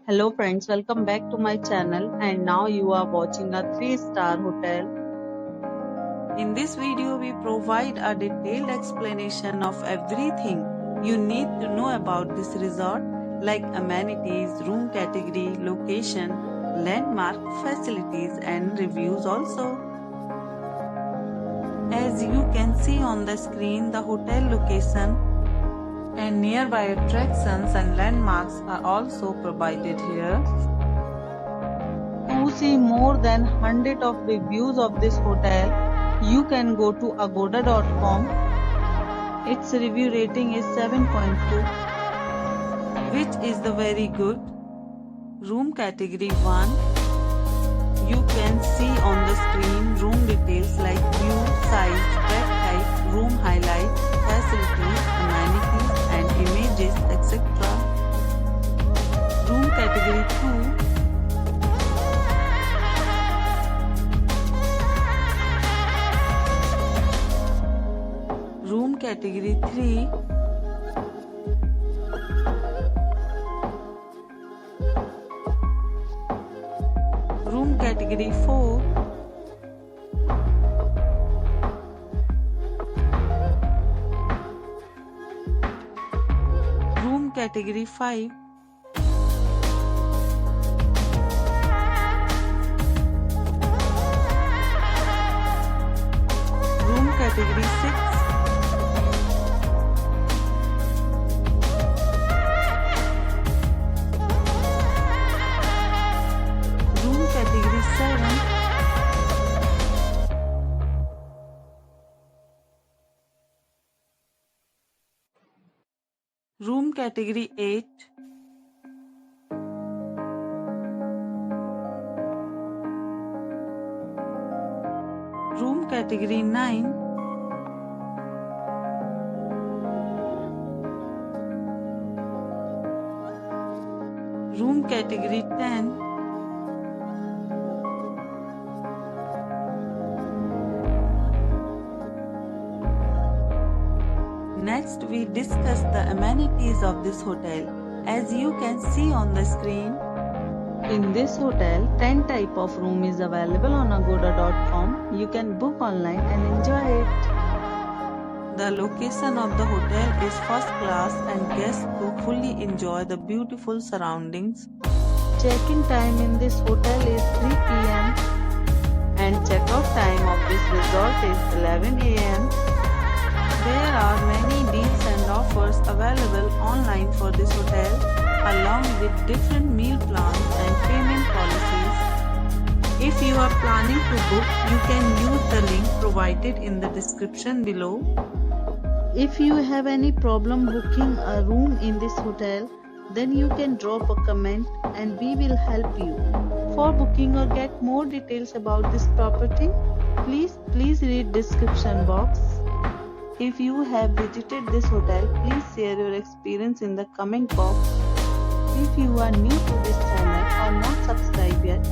Hello friends, welcome back to my channel and now you are watching a 3-star hotel. In this video we provide a detailed explanation of everything you need to know about this resort like amenities, room category, location, landmark, facilities and reviews also. As you can see on the screen, the hotel location and nearby attractions and landmarks are also provided here. To see more than 100 of reviews of this hotel, you can go to agoda.com. Its review rating is 7.2, which is the very good. Room category 1. You can see on the screen room details like view, size, bed type, room highlights, facilities, amenities and images, etc. Room category 2. Room category 3. Room category 4. Room category 5. Room category 6. Room category 7. Room category 8. Room category 9. Room category 10. Next, we discuss the amenities of this hotel. As you can see on the screen, in this hotel, 10 type of room is available on agoda.com. You can book online and enjoy it. The location of the hotel is first class and guests to fully enjoy the beautiful surroundings. Check-in time in this hotel is 3 p.m. and check-out time of this resort is 11 a.m. There are many deals and offers available online for this hotel, along with different meal plans and payment policies. If you are planning to book, you can use the link provided in the description below. If you have any problem booking a room in this hotel, then you can drop a comment and we will help you. For booking or get more details about this property, please read description box. If you have visited this hotel, please share your experience in the comment box. If you are new to this channel or not subscribed yet,